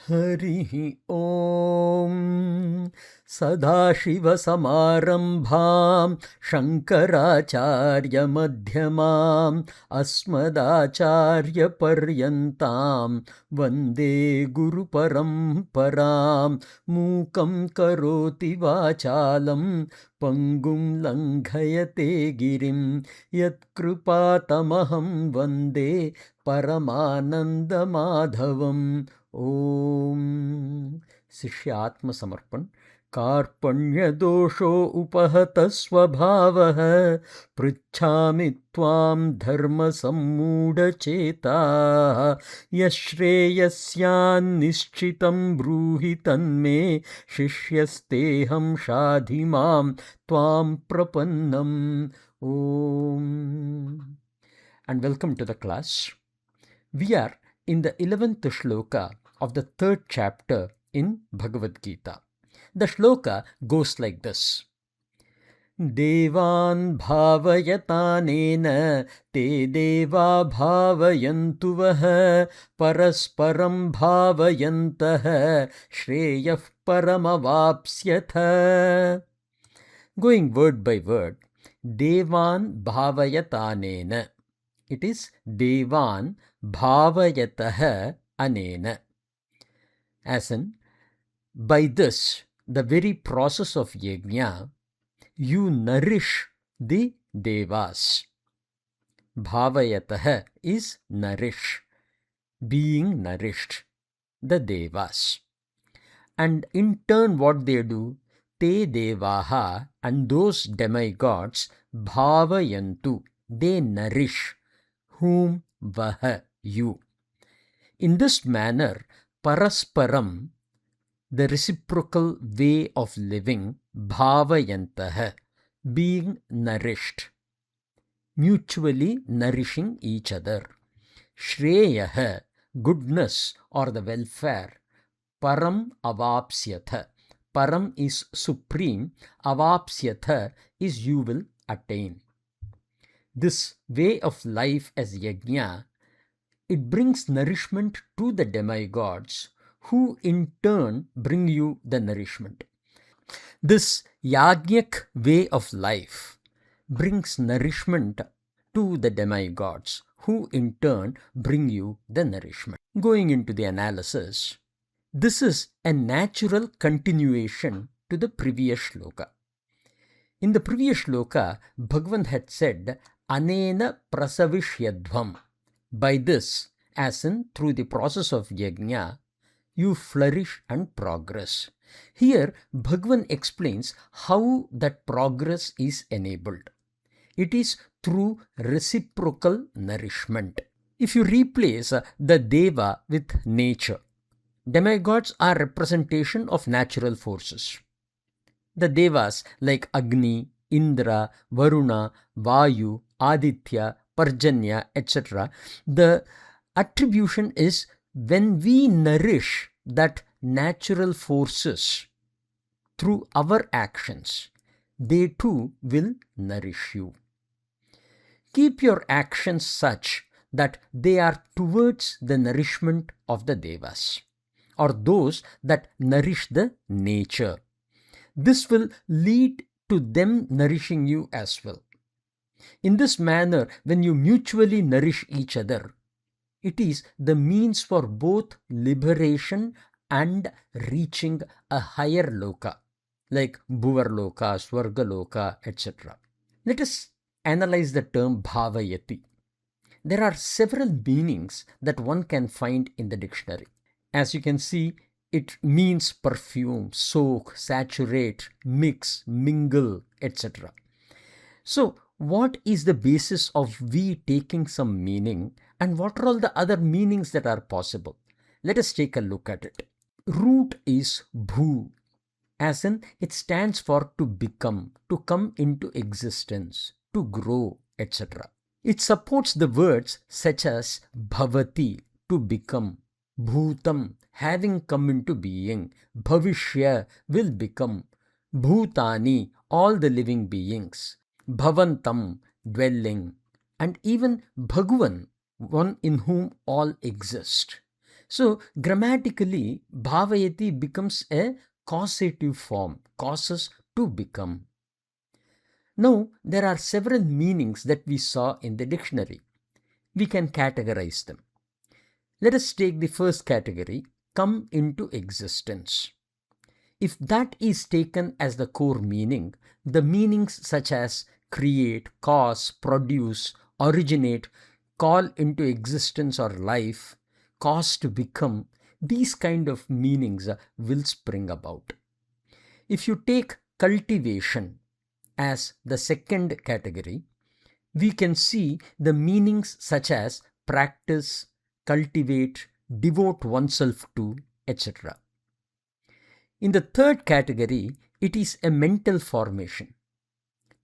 Harihi Om Sadashivasamarambham Shankaracharya Madhyamam Asmadacharya Paryantam Vande Guru Paramparam Mukam Karoti Vachalam Pangum Langhayate Girim Yat Kripatamaham Vande Paramananda Madhavam. Om Sishyatma Samarpan Karpanya Dosho Upahata Swabhavaha Prichhami Tvam Dharma Sammuda Cheta Yashreyasyan Nishchitam Bruhi Tanme Shishyasteham Shadhimam Tvam Prapannam. Om. And welcome to the class. We are in the 11th shloka of the 3rd chapter in Bhagavad Gita. The shloka goes like this. Devan bhavayatanena te deva bhavayantuvaha Parasparaṃ Bhāvayantaḥ Shreyah paramavapsyatha. Going word by word, Devan bhavayatanena. It is Devan Bhāvayataḥ anena. As in, by this, the very process of Yajña, you nourish the Devas. Bhāvayataḥ is nourish, being nourished, the Devas. And in turn what they do, te devaha, and those demigods, bhavayantu, they nourish, whom vaha, you. In this manner, Parasparaṃ, the reciprocal way of living, Bhāvayantaḥ, being nourished, mutually nourishing each other. Shreyah, goodness or the welfare. Param avapsyatha. Param is supreme, avapsyatha is you will attain. This way of life as Yajña, it brings nourishment to the demigods, who in turn bring you the nourishment. This Yajñic way of life brings nourishment to the demigods, who in turn bring you the nourishment. Going into the analysis, this is a natural continuation to the previous shloka. In the previous shloka, Bhagavan had said, Anena prasavishyadvam. By this, as in through the process of Yajña, you flourish and progress. Here, Bhagavan explains how that progress is enabled. It is through reciprocal nourishment. If you replace the Deva with nature, demigods are representation of natural forces. The Devas like Agni, Indra, Varuna, Vayu, Aditya, Parjanya, etc. The attribution is when we nourish that natural forces through our actions, they too will nourish you. Keep your actions such that they are towards the nourishment of the Devas, or those that nourish the nature. This will lead to them nourishing you as well. In this manner, when you mutually nourish each other, it is the means for both liberation and reaching a higher loka, like Bhuvarloka, Swargaloka, etc. Let us analyze the term Bhāvayati. There are several meanings that one can find in the dictionary. As you can see, it means perfume, soak, saturate, mix, mingle, etc. So, what is the basis of we taking some meaning, and what are all the other meanings that are possible? Let us take a look at it. Root is bhu, as in it stands for to become, to come into existence, to grow, etc. It supports the words such as bhavati, to become, bhutam, having come into being, bhavishya, will become, bhutani, all the living beings, bhavantam, dwelling, and even Bhagavan, one in whom all exist. So grammatically, Bhāvayati becomes a causative form, causes to become. Now, there are several meanings that we saw in the dictionary. We can categorize them. Let us take the first category, come into existence. If that is taken as the core meaning, the meanings such as create, cause, produce, originate, call into existence or life, cause to become, these kind of meanings will spring about. If you take cultivation as the second category, we can see the meanings such as practice, cultivate, devote oneself to, etc. In the third category, it is a mental formation.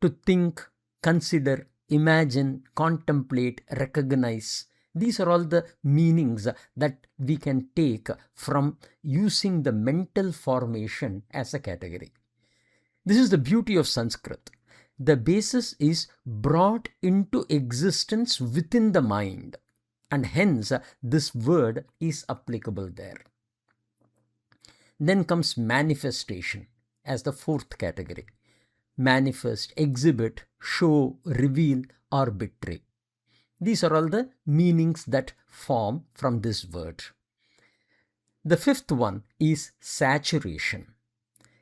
To think, consider, imagine, contemplate, recognize. These are all the meanings that we can take from using the mental formation as a category. This is the beauty of Sanskrit. The basis is brought into existence within the mind, and hence this word is applicable there. Then comes manifestation as the fourth category. Manifest, exhibit, show, reveal, or betray. These are all the meanings that form from this word. The fifth one is saturation.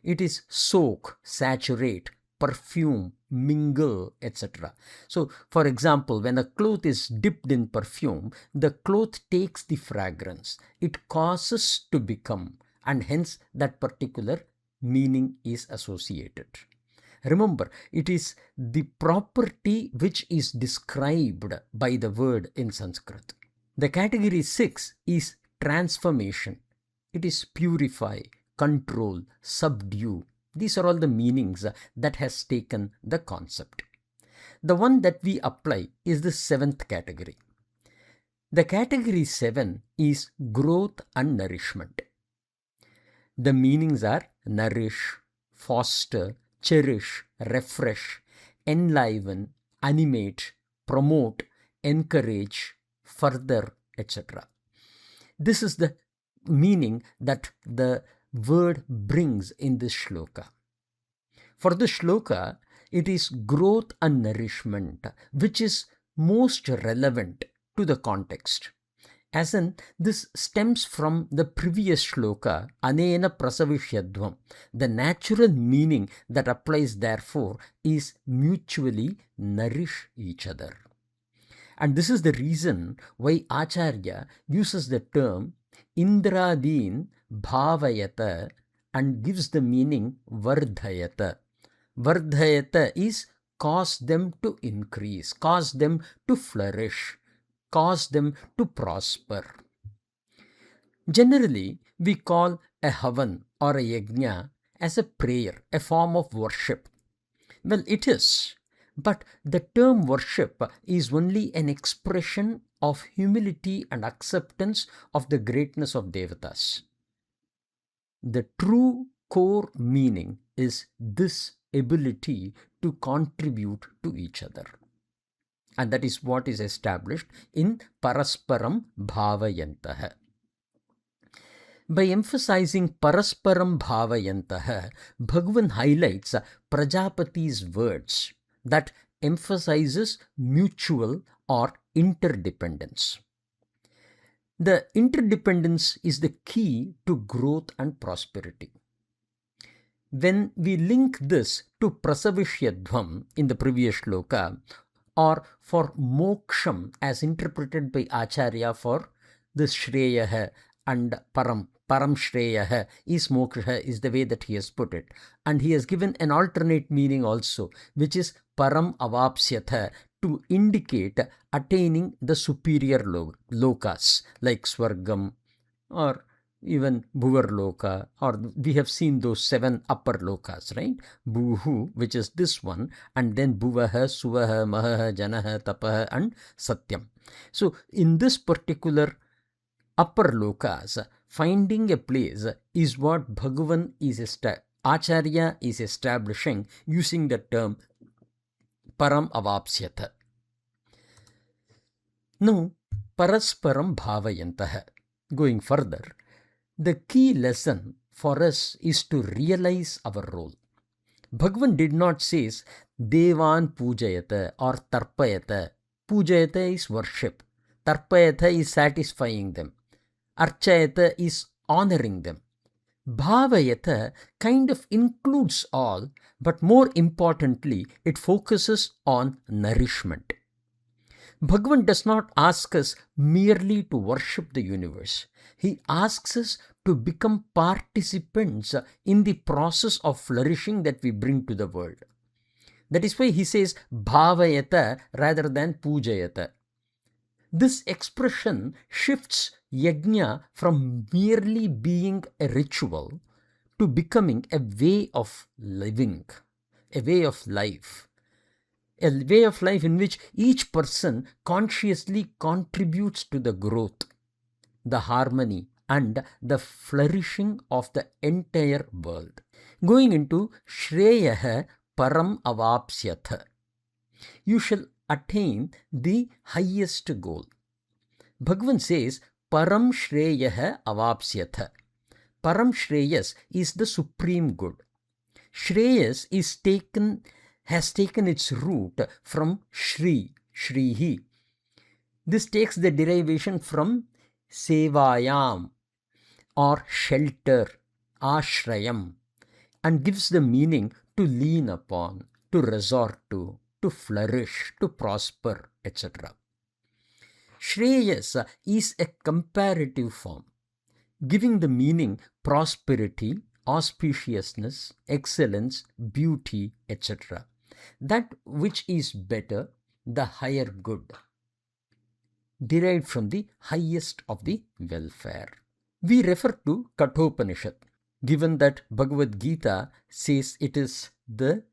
It is soak, saturate, perfume, mingle, etc. So, for example, when a cloth is dipped in perfume, the cloth takes the fragrance. It causes to become, and hence that particular meaning is associated. Remember, it is the property which is described by the word in Sanskrit. The category 6 is transformation. It is purify, control, subdue. These are all the meanings that has taken the concept. The one that we apply is the seventh category. The category 7 is growth and nourishment. The meanings are nourish, foster, cherish, refresh, enliven, animate, promote, encourage, further, etc. This is the meaning that the word brings in this shloka. For the shloka, it is growth and nourishment which is most relevant to the context. As in, this stems from the previous shloka, anena prasavishyadvam. The natural meaning that applies therefore is mutually nourish each other. And this is the reason why Acharya uses the term Indradin Bhāvayata and gives the meaning Vardhayata. Vardhayata is cause them to increase, cause them to flourish, cause them to prosper. Generally, we call a havan or a yajna as a prayer, a form of worship. Well, it is, but the term worship is only an expression of humility and acceptance of the greatness of devatas. The true core meaning is this ability to contribute to each other. And that is what is established in Parasparaṃ Bhāvayantaḥ. By emphasizing Parasparaṃ Bhāvayantaḥ, Bhagavan highlights Prajapati's words that emphasizes mutual or interdependence. The interdependence is the key to growth and prosperity. When we link this to prasavishyadvam in the previous shloka, or for moksham as interpreted by Acharya for the Shreyah and Param Shreyah is moksha is the way that he has put it. And he has given an alternate meaning also, which is Param Avapsyatha, to indicate attaining the superior lokas like Swargam or even Bhuvarloka, or we have seen those 7 upper lokas, right? Bhuhu, which is this one, and then Bhuvaha, Suvaha, Mahaha, Janaha, Tapaha, and Satyam. So, in this particular upper lokas, finding a place is what Bhagavan is Acharya is establishing using the term Param Avapsyatha. Now, Parasparaṃ Bhāvayantaḥ. Going further, the key lesson for us is to realize our role. Bhagavan did not say Devan Pujayata or Tarpayata. Pujayata is worship. Tarpayata is satisfying them. Archayata is honoring them. Bhāvayata kind of includes all, but more importantly, it focuses on nourishment. Bhagavan does not ask us merely to worship the universe. He asks us to become participants in the process of flourishing that we bring to the world. That is why he says Bhāvayata rather than Pujayata. This expression shifts yajna from merely being a ritual to becoming a way of living, a way of life. A way of life in which each person consciously contributes to the growth, the harmony, and the flourishing of the entire world. Going into Shreyaha Param Avapsyatha. You shall attain the highest goal. Bhagavan says Param Shreyaha Avapsyatha. Param Shreyas is the supreme good. Shreyas has taken its root from Shri, Shrihi. This takes the derivation from Sevayam or shelter, Ashrayam, and gives the meaning to lean upon, to resort to flourish, to prosper, etc. Shreyas is a comparative form, giving the meaning prosperity, auspiciousness, excellence, beauty, etc. That which is better, the higher good, derived from the highest of the welfare. We refer to Kathopanishad, given that Bhagavad Gita says it is the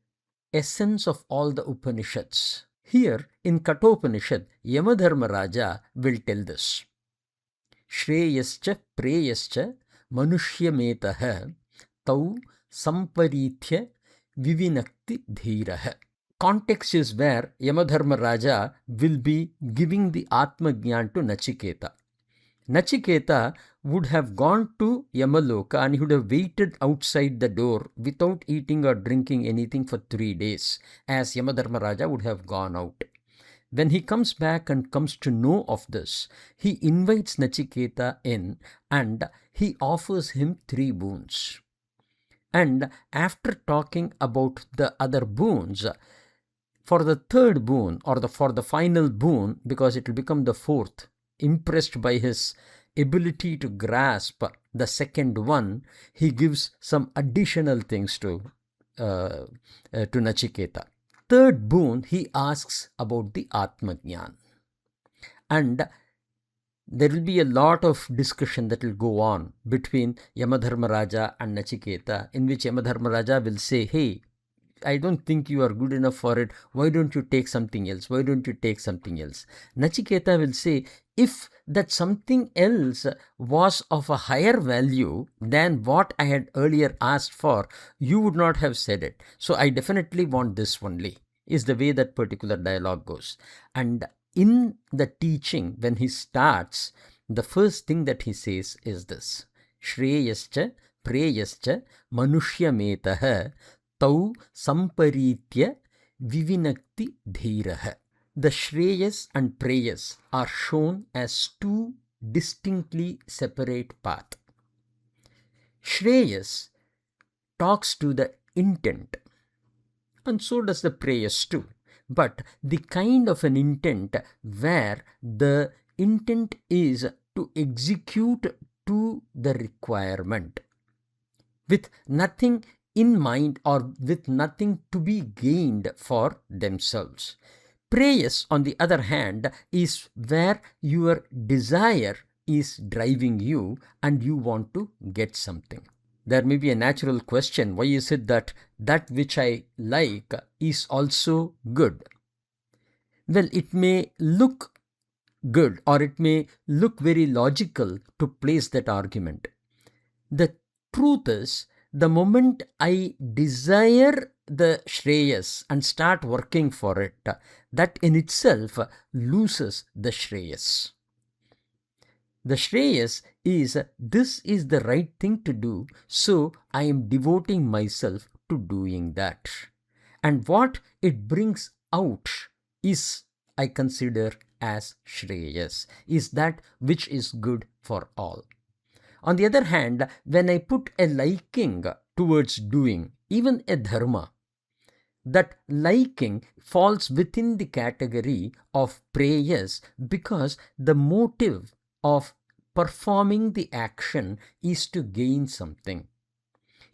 essence of all the Upanishads. Here in Kathopanishad, Yamadharmaraja will tell this. Shreyascha preyascha manushyametah tau samparithya vivinakti dhiraha. Context is where Yamadharmaraja will be giving the Atma Jnana to Nachiketa. Nachiketa would have gone to Yamaloka and he would have waited outside the door without eating or drinking anything for 3 days, as Yamadharmaraja would have gone out. When he comes back and comes to know of this, he invites Nachiketa in and he offers him 3 boons. And after talking about the other boons, for the 3rd boon or for the final boon, because it will become the 4th, impressed by his ability to grasp the 2nd one, he gives some additional things to Nachiketa. 3rd boon, he asks about the Atma Jnana. And there will be a lot of discussion that will go on between Yamadharmaraja and Nachiketa, in which Yamadharmaraja will say, hey, I don't think you are good enough for it. Why don't you take something else? Why don't you take something else? Nachiketa will say, if that something else was of a higher value than what I had earlier asked for, you would not have said it. So I definitely want this only, is the way that particular dialogue goes. And in the teaching, when he starts, the first thing that he says is this. Shreyascha preyascha manushyametah tau samparitya vivinakti dhiraha. The Shreyas and Preyas are shown as 2 distinctly separate paths. Shreyas talks to the intent, and so does the Preyas too. But the kind of an intent where the intent is to execute to the requirement, with nothing in mind or with nothing to be gained for themselves. Preyas, on the other hand, is where your desire is driving you and you want to get something. There may be a natural question, why is it that that which I like is also good? Well, it may look good or it may look very logical to place that argument. The truth is, the moment I desire the Shreyas and start working for it, that in itself loses the Shreyas. The Shreyas is this is the right thing to do, so I am devoting myself to doing that. And what it brings out is, I consider as Shreyas, is that which is good for all. On the other hand, when I put a liking towards doing even a dharma, that liking falls within the category of prayas because the motive of performing the action is to gain something.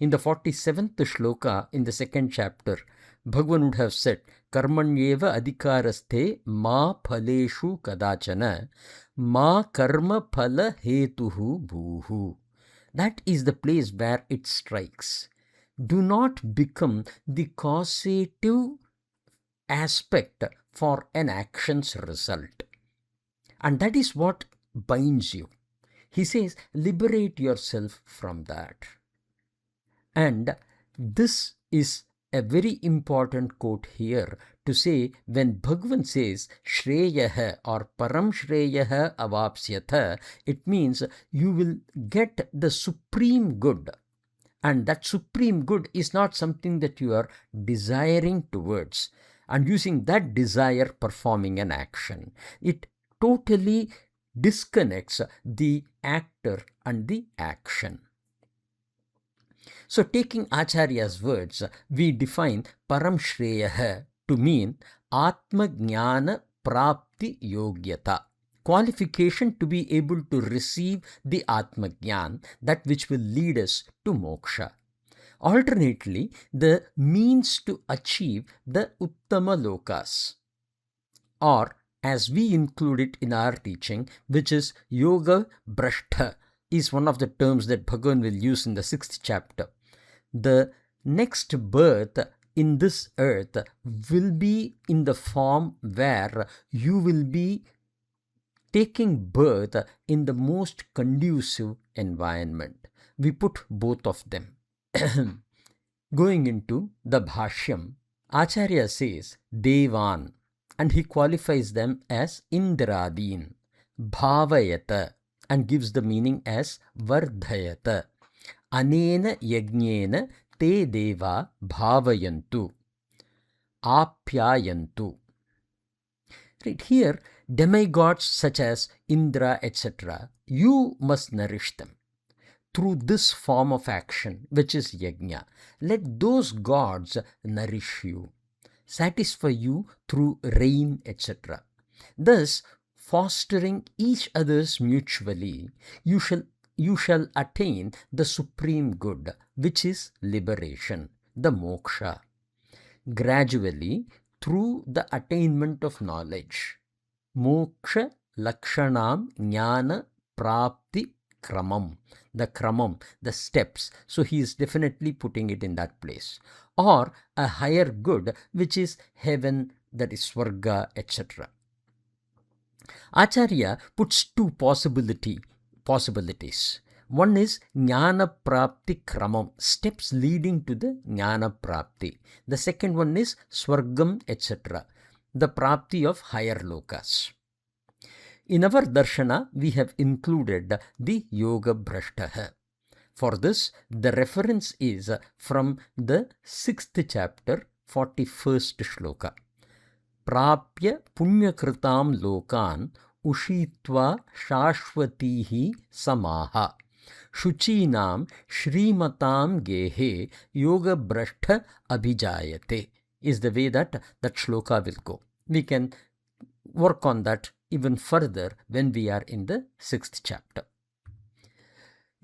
In the 47th shloka in the second chapter, Bhagavan would have said, Karmanyeva adhikaraste ma phaleshu kadachana ma karma phala hetuhu bhuhu. That is the place where it strikes. Do not become the causative aspect for an action's result. And that is what binds you. He says, liberate yourself from that. And this is a very important quote here to say, when Bhagavan says Shreyah or Param Shreyah avapsyatha, it means you will get the supreme good. And that supreme good is not something that you are desiring towards and using that desire performing an action. It totally disconnects the actor and the action. So taking Acharya's words, we define Param Shreyah to mean Atma Jnana Prapti Yogyata, qualification to be able to receive the Atma Jnana, that which will lead us to moksha. Alternately, the means to achieve the Uttama Lokas, or as we include it in our teaching, which is Yoga Bhrashta, is one of the terms that Bhagavan will use in the 6th chapter. The next birth in this earth will be in the form where you will be taking birth in the most conducive environment. We put both of them. Going into the Bhashyam, Acharya says Devan, and he qualifies them as Indradin, Bhāvayata, and gives the meaning as Vardhayata. Anena Yajñena te deva bhavayantu, apyayantu. Right here, demigods such as Indra, etc., you must nourish them through this form of action, which is yajna. Let those gods nourish you, satisfy you through rain, etc. Thus, fostering each other's mutually, you shall attain the supreme good, which is liberation, the moksha. Gradually, through the attainment of knowledge, moksha lakshanam jnana prapti kramam, the kramam, the steps. So he is definitely putting it in that place. Or a higher good, which is heaven, that is swarga, etc. Acharya puts two possibilities. One is Jnana Prapti Kramam, steps leading to the Jnana Prapti. The second one is Swargam, etc., the Prapti of higher lokas. In our darshana, we have included the Yoga Bhrashtaha. For this, the reference is from the 6th chapter, 41st shloka. Prapya punyakritam lokan ushitva shashvatihi samaha shuchinam shrimatam gehe yoga bhrashtha abhijayate is the way that shloka will go. We can work on that even further when we are in the 6th chapter.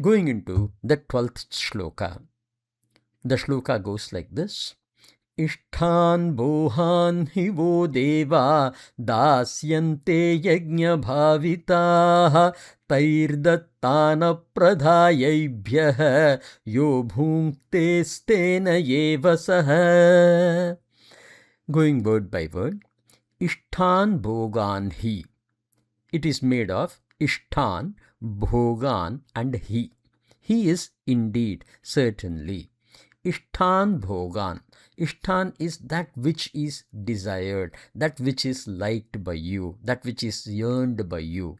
Going into the 12th shloka, the shloka goes like this. Ishthan bohan hivo deva dasyante yajña bhavitaha tairdattana pradhayebhyah yo bhunkte stena yeva saha. Going word by word. Ishthan bhogan hi. It is made of Ishthan, bhogan and hi. He is indeed, certainly. Ishthan bhogan. Ishthan is that which is desired, that which is liked by you, that which is yearned by you.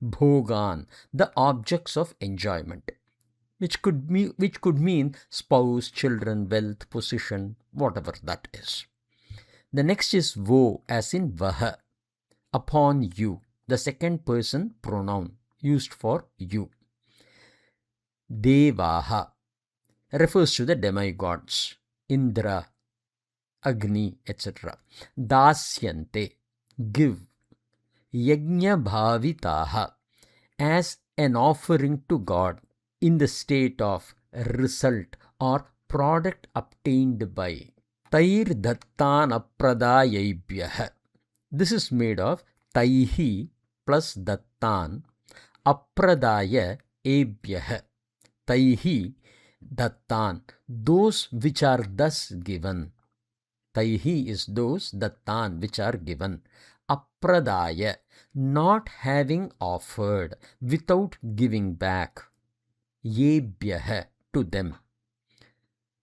bhogan, the objects of enjoyment, which could mean spouse, children, wealth, position, whatever that is. The next is vo, as in vaha, upon you, the second person pronoun used for you. Devaha refers to the demigods, Indra, Agni, etc. Dasyante, give. Yajña-Bhavitaha, as an offering to God in the state of result or product obtained by. Tair dattan apradayebhyah. This is made of taihi plus dattan apradaya ebhyah. Taihi dattan, those which are thus given. Taihi is those, dattan, which are given. Apradaya, not having offered, without giving back. Yebhyah, to them.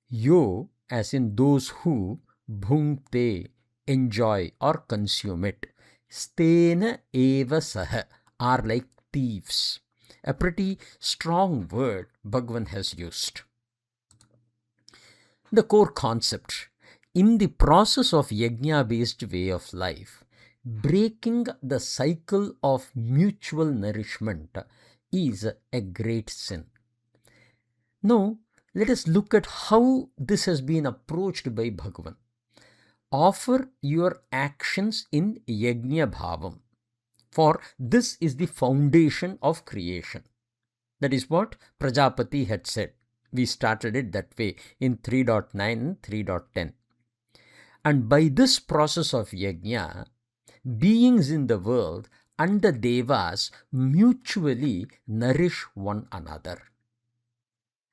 Yo, as in those who, bhunkte, enjoy or consume it. Stenaḥ eva saha, are like thieves. A pretty strong word Bhagavan has used. The core concept: in the process of yajna-based way of life, breaking the cycle of mutual nourishment is a great sin. Now, let us look at how this has been approached by Bhagavan. Offer your actions in yajna bhavam, for this is the foundation of creation. That is what Prajapati had said. We started it that way in 3.9 and 3.10. And by this process of yajna, beings in the world and the devas mutually nourish one another.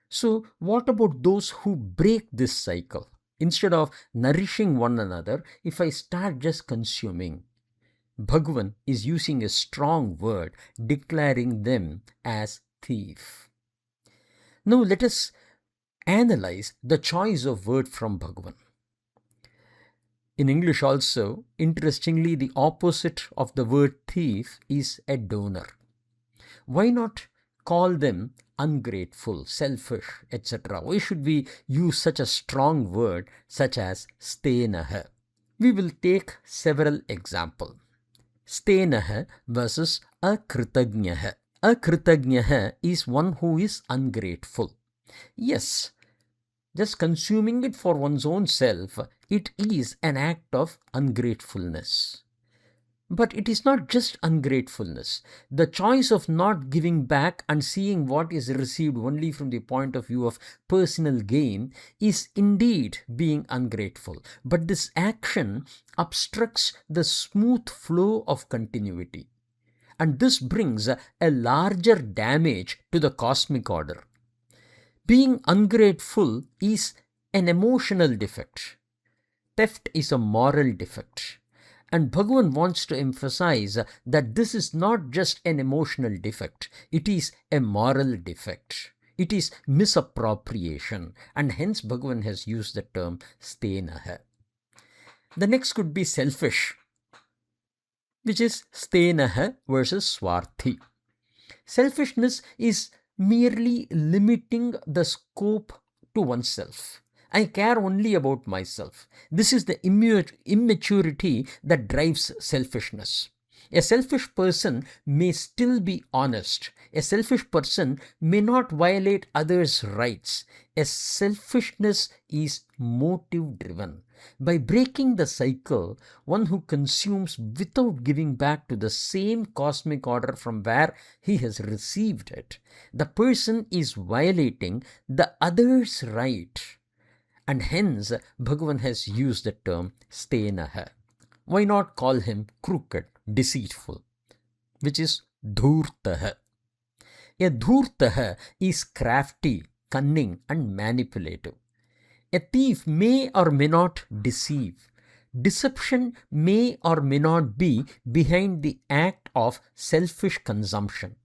So what about those who break this cycle? Instead of nourishing one another, if I start just consuming, Bhagavan is using a strong word, declaring them as thief. Now let us analyze the choice of word from Bhagavan. In English also, interestingly, the opposite of the word thief is a donor. Why not call them ungrateful, selfish, etc.? Why should we use such a strong word such as Stenaḥ? We will take several examples. Stenaḥ versus akritagnyah. Akritagnyah is one who is ungrateful. Yes, just consuming it for one's own self, it is an act of ungratefulness. But it is not just ungratefulness. The choice of not giving back and seeing what is received only from the point of view of personal gain is indeed being ungrateful. But this action obstructs the smooth flow of continuity. And this brings a larger damage to the cosmic order. Being ungrateful is an emotional defect. Theft is a moral defect. And Bhagavan wants to emphasize that this is not just an emotional defect, it is a moral defect. It is misappropriation, and hence Bhagavan has used the term Stenaḥ. The next could be selfish, which is Stenaḥ versus Swarthi. Selfishness is merely limiting the scope to oneself. I care only about myself. This is the immaturity that drives selfishness. A selfish person may still be honest. A selfish person may not violate others' rights. A selfishness is motive driven. By breaking the cycle, one who consumes without giving back to the same cosmic order from where he has received it, the person is violating the other's right. And hence, Bhagavan has used the term Stenaḥ. Why not call him crooked, deceitful, which is dhurtah. A dhurtah is crafty, cunning and manipulative. A thief may or may not deceive. Deception may or may not be behind the act of selfish consumption.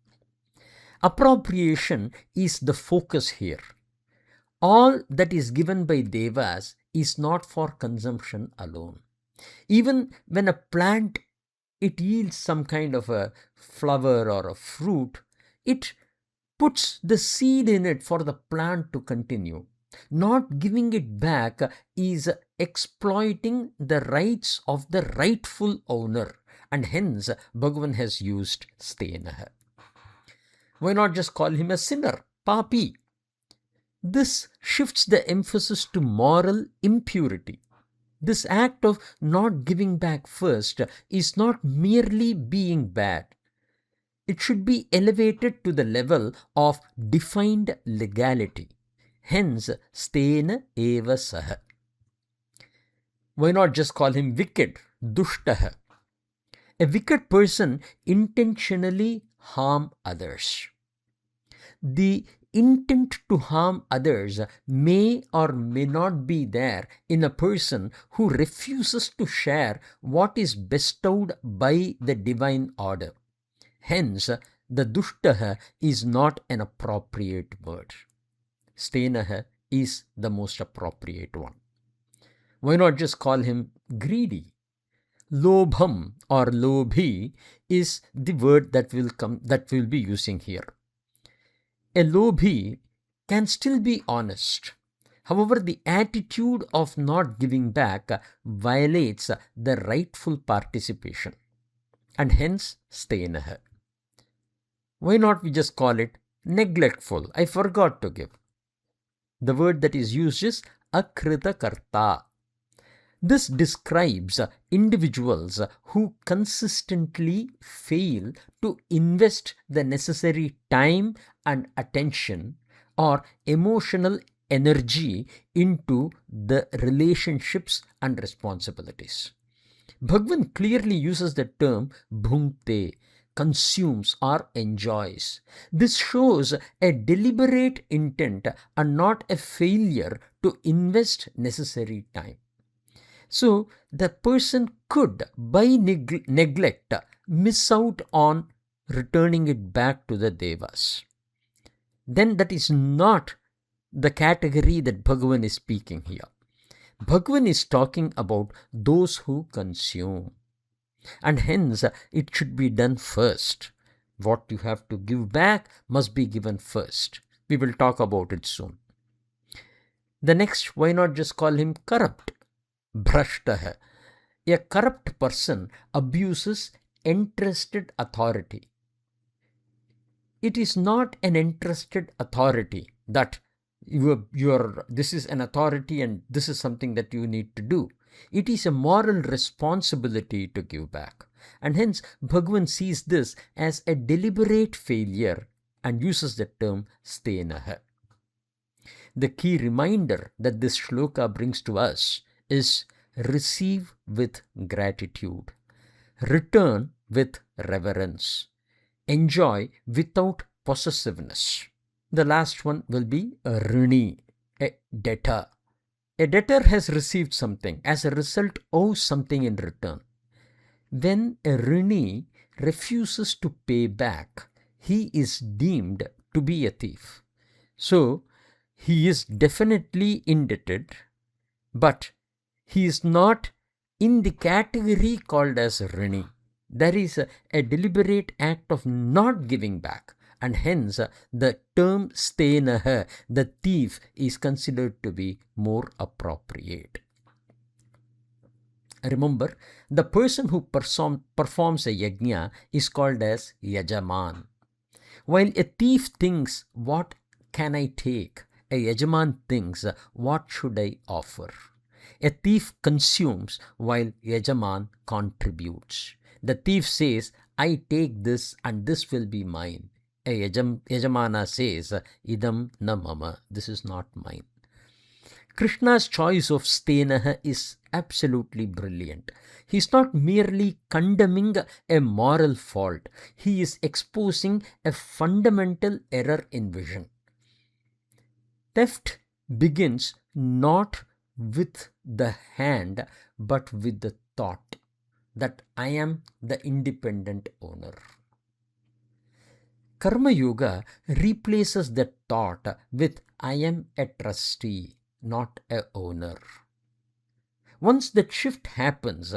Appropriation is the focus here. All that is given by devas is not for consumption alone. Even when a plant, it yields some kind of a flower or a fruit, it puts the seed in it for the plant to continue. Not giving it back is exploiting the rights of the rightful owner, and hence Bhagavan has used Stenaḥ. Why not just call him a sinner, papi? This shifts the emphasis to moral impurity. This act of not giving back first is not merely being bad. It should be elevated to the level of defined legality. Hence, stena eva saha. Why not just call him wicked, dushtaha? A wicked person intentionally harm others. The intent to harm others may or may not be there in a person who refuses to share what is bestowed by the divine order. Hence, the dushtaha is not an appropriate word. Stenaḥ is the most appropriate one. Why not just call him greedy? Lobham or lobhi is the word that we'll be using here. A lobhi can still be honest. However, the attitude of not giving back violates the rightful participation, and hence stenaḥ. Why not we just call it neglectful? I forgot to give. The word that is used is akritakarta. This describes individuals who consistently fail to invest the necessary time and attention or emotional energy into the relationships and responsibilities. Bhagavan clearly uses the term bhunkte, consumes or enjoys. This shows a deliberate intent and not a failure to invest necessary time. So the person could, by neglect, miss out on returning it back to the devas. Then that is not the category that Bhagavan is speaking here. Bhagavan is talking about those who consume. And hence, it should be done first. What you have to give back must be given first. We will talk about it soon. The next, why not just call him corrupt? Bhrashtaha. A corrupt person abuses entrusted authority. It is not an entrusted authority that this is an authority and this is something that you need to do. It is a moral responsibility to give back. And hence, Bhagavan sees this as a deliberate failure and uses the term stenaḥ. The key reminder that this shloka brings to us is receive with gratitude, return with reverence, enjoy without possessiveness. The last one will be a rini, a debtor. A debtor has received something, as a result owes something in return. When a rini refuses to pay back, he is deemed to be a thief. So, he is definitely indebted, but he is not in the category called as rini. There is a deliberate act of not giving back. And hence, the term stenaḥ, the thief, is considered to be more appropriate. Remember, the person who performs a yajna is called as yajaman. While a thief thinks, what can I take? A yajaman thinks, what should I offer? A thief consumes while yajaman contributes. The thief says, I take this and this will be mine. A yajamana says, idam na mama, this is not mine. Krishna's choice of stenaḥ is absolutely brilliant. He is not merely condemning a moral fault. He is exposing a fundamental error in vision. Theft begins not with the hand, but with the thought that I am the independent owner. Karma Yoga replaces that thought with I am a trustee, not a owner. Once that shift happens,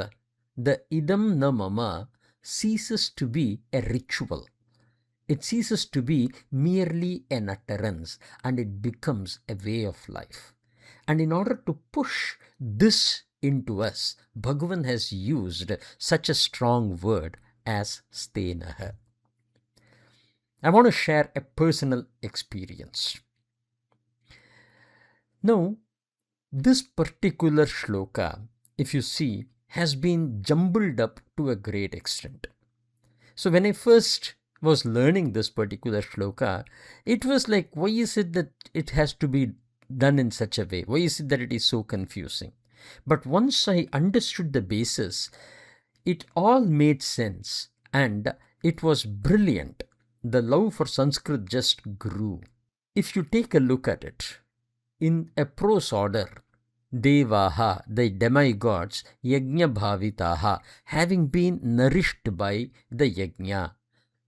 the idam na mama ceases to be a ritual. It ceases to be merely an utterance, and it becomes a way of life. And in order to push this into us, Bhagavan has used such a strong word as Stenaḥ. I want to share a personal experience. Now, this particular shloka, if you see, has been jumbled up to a great extent. So when I first was learning this particular shloka, it was like, why is it that it has to be done in such a way? Why is it that it is so confusing? But once I understood the basis, it all made sense and it was brilliant. The love for Sanskrit just grew. If you take a look at it, in a prose order, Devaha, the demigods, Yajña-Bhavitaha, having been nourished by the Yajña,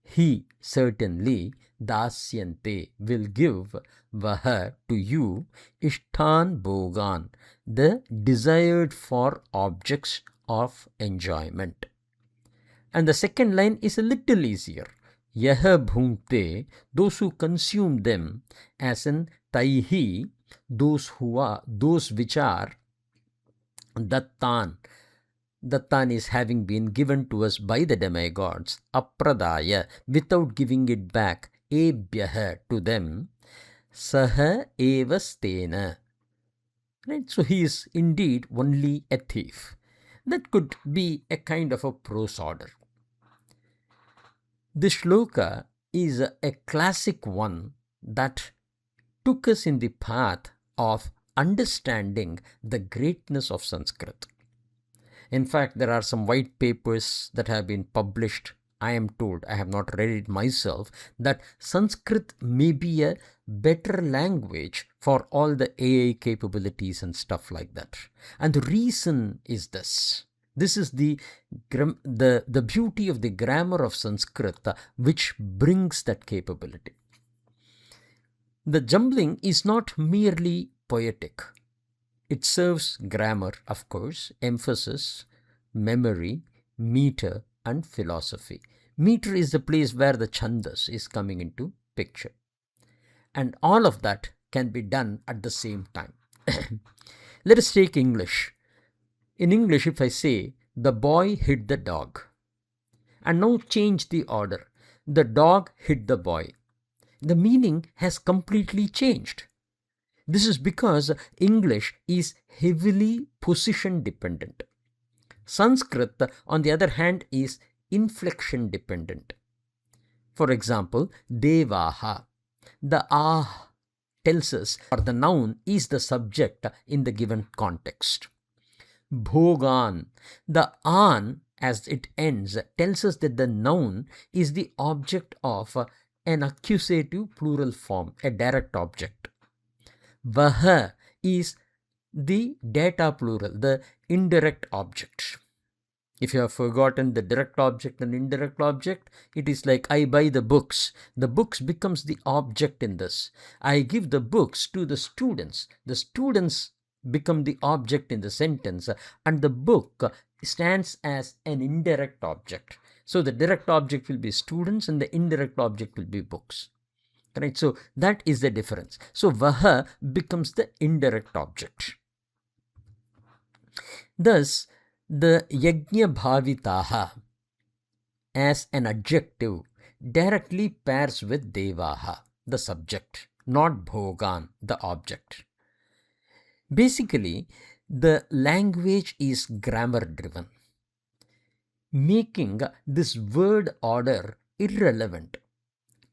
he certainly, Dasyante, will give Vaha to you, Ishtan Bhogan, the desired for objects of enjoyment. And the second line is a little easier. Yaha bhunte, those who consume them, as in Taihi, those which are Dattan. Dattan is having been given to us by the demigods, Apradaya, without giving it back, Ebhyaha, to them, Saha eva stena. Right? So he is indeed only a thief. That could be a kind of a prose order. This shloka is a classic one that took us in the path of understanding the greatness of Sanskrit. In fact, there are some white papers that have been published. I am told, I have not read it myself, that Sanskrit may be a better language for all the AI capabilities and stuff like that. And the reason is this. This is the beauty of the grammar of Sanskrit, which brings that capability. The jumbling is not merely poetic. It serves grammar, of course, emphasis, memory, meter, and philosophy. Meter is the place where the chandas is coming into picture. And all of that can be done at the same time. Let us take English. In English, if I say, the boy hit the dog, and now change the order, the dog hit the boy, the meaning has completely changed. This is because English is heavily position dependent. Sanskrit, on the other hand, is inflection dependent. For example, Devaha. The ah tells us, or the noun is the subject in the given context. Bhogan. The an, as it ends, tells us that the noun is the object of an accusative plural form, a direct object. Vaha is the data plural, the indirect object. If you have forgotten the direct object and indirect object, it is like I buy the books. The books becomes the object in this. I give the books to the students. The students become the object in the sentence, and the book stands as an indirect object. So the direct object will be students and the indirect object will be books. Right? So that is the difference. So Vaha becomes the indirect object. Thus, the Yajña-Bhavitaha as an adjective directly pairs with Devaha, the subject, not Bhogan, the object. Basically, the language is grammar driven, making this word order irrelevant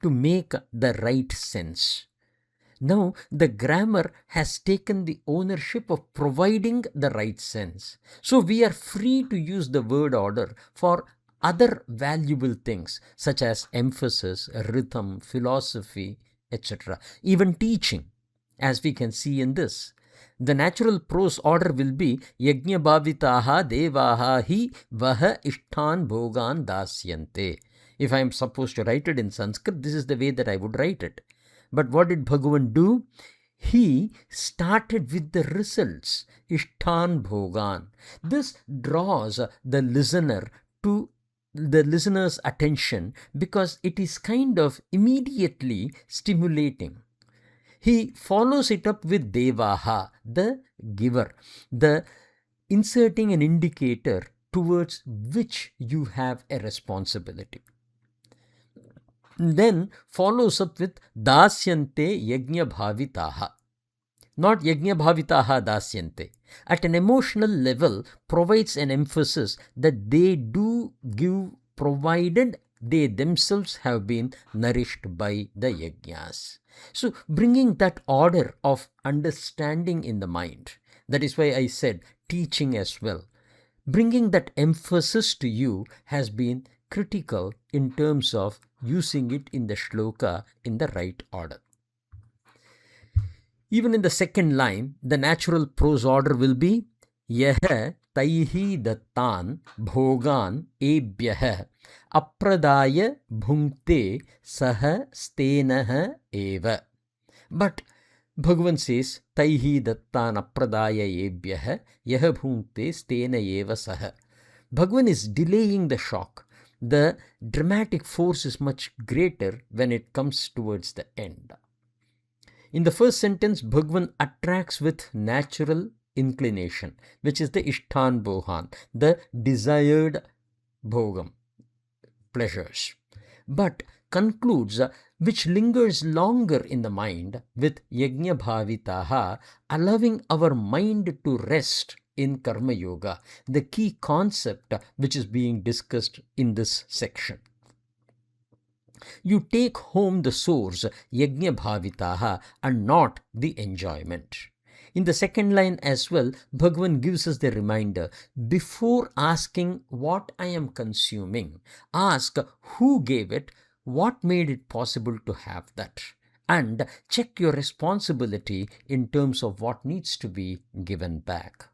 to make the right sense. Now, the grammar has taken the ownership of providing the right sense. So, we are free to use the word order for other valuable things such as emphasis, rhythm, philosophy, etc. Even teaching, as we can see in this. The natural prose order will be Yajña-Bhavitaha Devaha hi Vaha Ishtan Bhogan Dasyante. If I am supposed to write it in Sanskrit, this is the way that I would write it. But what did Bhagavan do? He started with the results, Ishtan Bhogan. This draws the listener to the listener's attention because it is kind of immediately stimulating. He follows it up with devaha, the giver, the inserting an indicator towards which you have a responsibility. Then follows up with dasyante yajña-bhavitaha. Not yajña-bhavitaha dasyante. At an emotional level, provides an emphasis that they do give provided they themselves have been nourished by the yajñas. So bringing that order of understanding in the mind, that is why I said teaching as well. Bringing that emphasis to you has been critical in terms of using it in the shloka in the right order. Even in the second line, the natural prose order will be Yah taihi dattan bhogan ebhyah apradaya bhunkte saha stenaḥ eva. But Bhagavan says taihi dattan apradaya ebhyah yah bhunkte stena eva saha. Bhagavan is delaying the shock. The dramatic force is much greater when it comes towards the end. In the first sentence, Bhagavan attracts with natural inclination, which is the Ishtan Bohan, the desired bhogam, pleasures, but concludes which lingers longer in the mind with Yajña-bhavitaha, allowing our mind to rest in Karma Yoga, the key concept which is being discussed in this section. You take home the source, Yajña-bhavitaha, and not the enjoyment. In the second line as well, Bhagavan gives us the reminder, before asking what I am consuming, ask who gave it, what made it possible to have that, and check your responsibility in terms of what needs to be given back.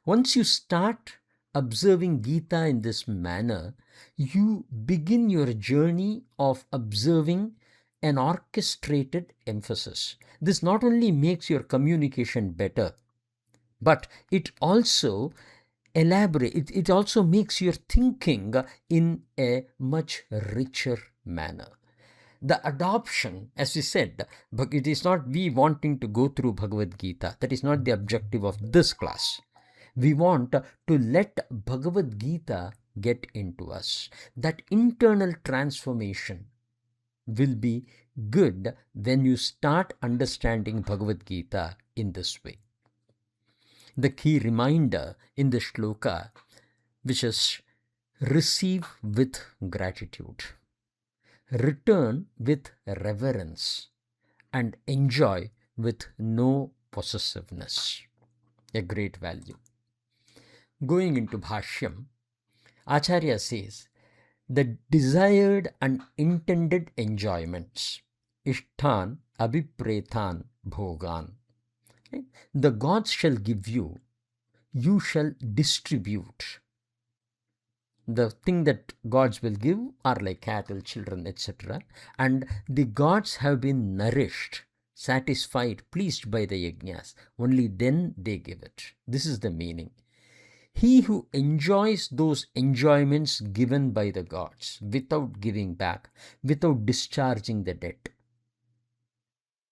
Once you start observing Gita in this manner, you begin your journey of observing an orchestrated emphasis. This not only makes your communication better, but it also it also makes your thinking in a much richer manner. The adoption, as we said, but it is not we wanting to go through Bhagavad Gita. That is not the objective of this class. We want to let Bhagavad Gita get into us. That internal transformation will be good when you start understanding Bhagavad Gita in this way. The key reminder in the shloka, which is receive with gratitude, return with reverence, and enjoy with no possessiveness. A great value. Going into Bhashyam, Acharya says, the desired and intended enjoyments, Ishtan Abhipretan Bhogan, the gods shall give you, you shall distribute. The thing that gods will give are like cattle, children, etc. And the gods have been nourished, satisfied, pleased by the yajñas. Only then they give it. This is the meaning. He who enjoys those enjoyments given by the gods without giving back, without discharging the debt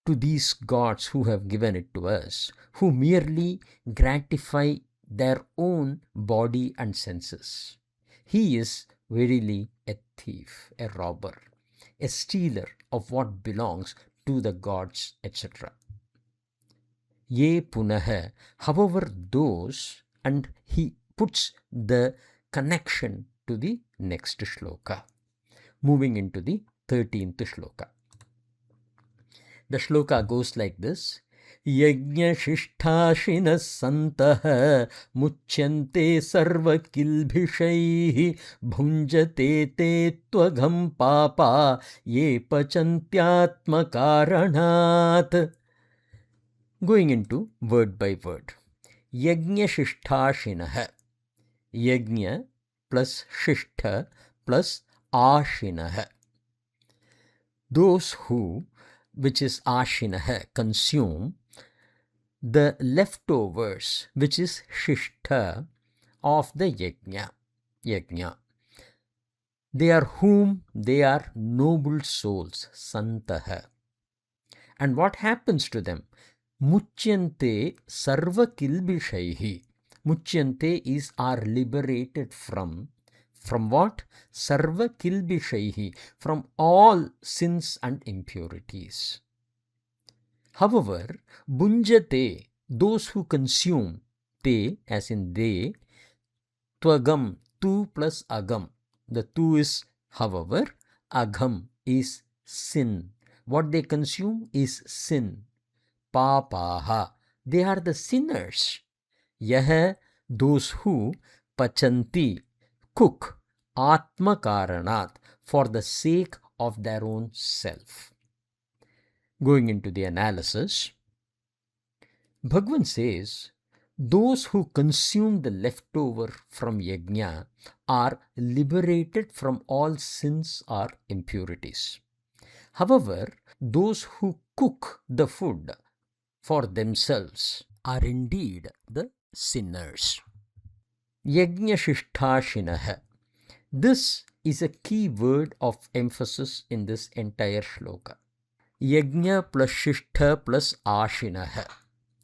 to these gods who have given it to us, who merely gratify their own body and senses, he is verily a thief, a robber, a stealer of what belongs to the gods, etc. Ye punah, however, those, and he puts the connection to the next shloka. Moving into the 13th shloka. The shloka goes like this. Yajña-Śiṣṭa santah muchyante sarva kilbhishaihi bhunjate te tvagam papa ye pachantyatma karanat. Going into word by word. Yajña-Śiṣṭa. Yajña plus Śiṣṭa plus Ashinah. Those who, which is Ashinah, consume the leftovers, which is Śiṣṭa, of the Yajña. They are noble souls, santaha. And what happens to them? Muchyante sarva kilbishaihi. Muchyante are liberated from what? Sarva kilbishaihi, from all sins and impurities. However, bunjate, those who consume, te as in they, tvagam, tu plus agam. The tu is however, agam is sin. What they consume is sin. Papaha, they are the sinners. Yah, those who pachanti, cook, atma karanat, for the sake of their own self. Going into the analysis, Bhagavan says, those who consume the leftover from yajna are liberated from all sins or impurities. However, those who cook the food for themselves are indeed the sinners. Yajña-Śiṣṭa. This is a key word of emphasis in this entire shloka. Yajna plus Śiṣṭa plus Ashinaha.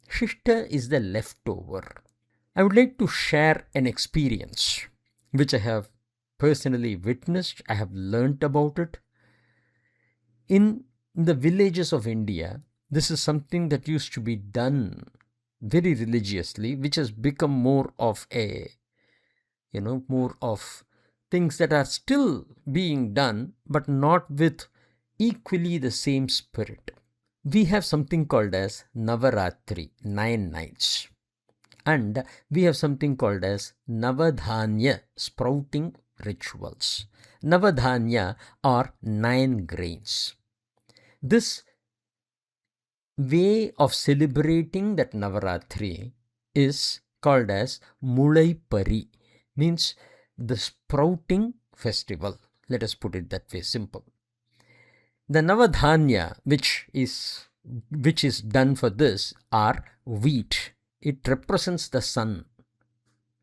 Śiṣṭa is the leftover. I would like to share an experience which I have personally witnessed. I have learnt about it. In the villages of India, this is something that used to be done very religiously, which has become more of things that are still being done, but not with equally the same spirit. We have something called as Navaratri, 9 nights. And we have something called as Navadhanya, sprouting rituals. Navadhanya are 9 grains. This way of celebrating that Navaratri is called as Mulaipari, means the sprouting festival. Let us put it that way, simple. The Navadhanya which is done for this are wheat. It represents the sun.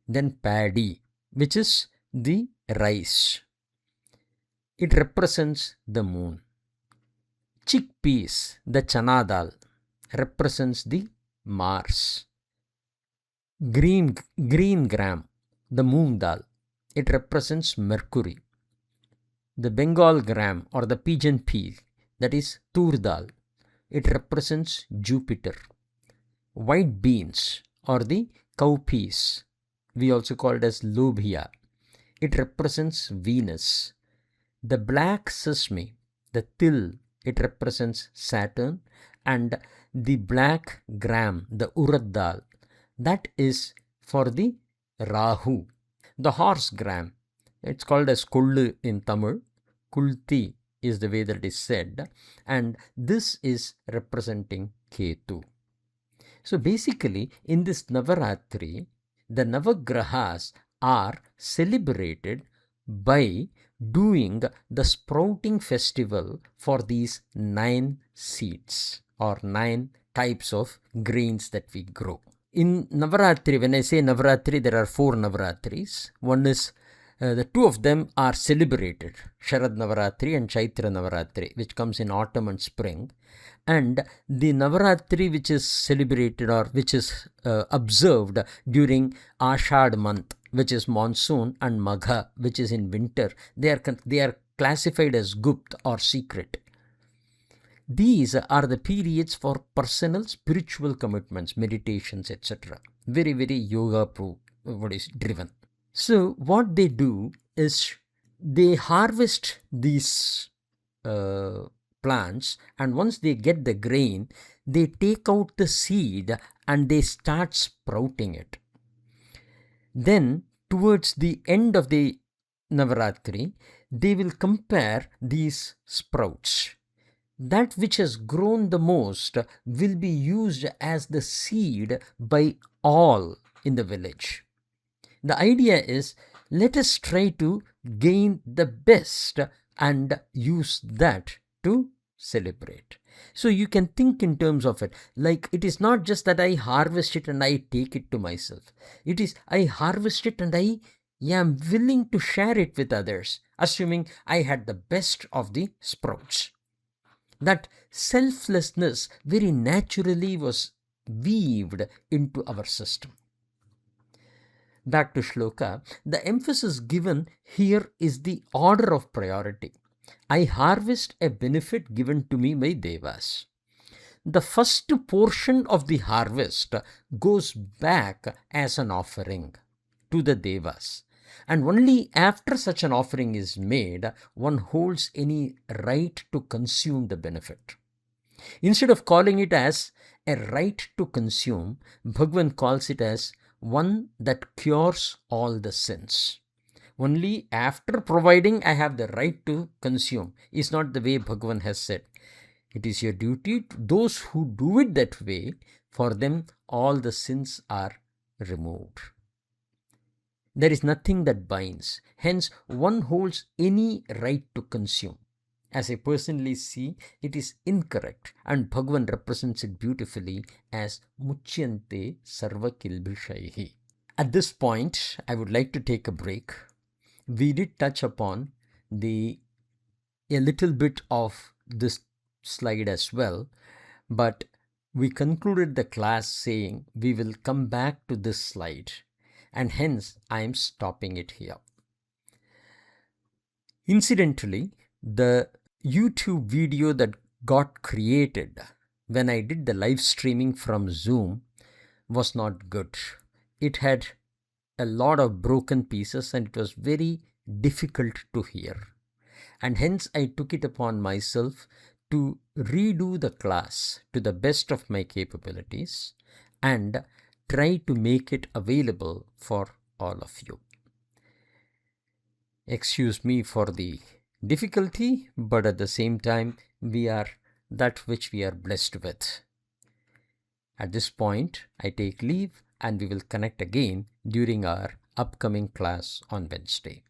Then paddy, which is the rice. It represents the moon. Chickpeas, the chana dal, represents the Mars. Green gram, the moong dal, it represents Mercury. The Bengal gram or the pigeon pea, that is tur dal, it represents Jupiter. White beans or the cowpeas, we also call it as lobia, it represents Venus. The black sesame, the til, it represents Saturn. And the black gram, the urad dal, that is for the Rahu. The horse gram, it's called as Kollu in Tamil. Kulti is the way that it is said. And this is representing Ketu. So basically, in this Navaratri, the Navagrahas are celebrated by doing the sprouting festival for these 9 seeds or 9 types of grains that we grow. In Navaratri, when I say Navaratri, there are 4 Navaratris. One is, the 2 of them are celebrated, Sharad Navaratri and Chaitra Navaratri, which comes in autumn and spring. And the Navaratri which is celebrated or which is observed during Ashad month, which is monsoon, and Magha, which is in winter, they are classified as Gupt or secret. These are the periods for personal spiritual commitments, meditations, etc. Very, very yoga driven. So what they do is they harvest these plants, and once they get the grain, they take out the seed and they start sprouting it. Then towards the end of the Navaratri, they will compare these sprouts. That which has grown the most will be used as the seed by all in the village. The idea is, let us try to gain the best and use that to celebrate. So you can think in terms of it, like it is not just that I harvest it and I take it to myself. It is I harvest it and I Yeah, I'm willing to share it with others, assuming I had the best of the sprouts. That selflessness very naturally was weaved into our system. Back to Shloka, the emphasis given here is the order of priority. I harvest a benefit given to me by Devas. The first portion of the harvest goes back as an offering to the Devas. And only after such an offering is made, one holds any right to consume the benefit. Instead of calling it as a right to consume, Bhagavan calls it as one that cures all the sins. Only after providing I have the right to consume is not the way Bhagavan has said. It is your duty to those who do it that way, for them all the sins are removed. There is nothing that binds. Hence, one holds any right to consume. As I personally see, it is incorrect, and Bhagavan represents it beautifully as Muchyante Sarva Kilbishaihi. At this point, I would like to take a break. We did touch upon a little bit of this slide as well, but we concluded the class saying we will come back to this slide, and hence I am stopping it here. Incidentally, the YouTube video that got created when I did the live streaming from Zoom was not good. It had a lot of broken pieces and it was very difficult to hear. And hence I took it upon myself to redo the class to the best of my capabilities and try to make it available for all of you. Excuse me for the difficulty, but at the same time, we are that which we are blessed with. At this point, I take leave and we will connect again during our upcoming class on Wednesday.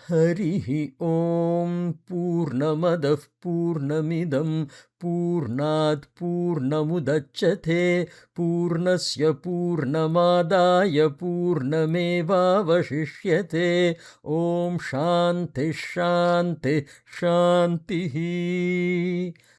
Harihi Om Purnamadah Purnamidam Purnat Purnamudachyate Purnasya Purnamadaya Purnamevavashishyate. Om Shanti Shanti Shanti.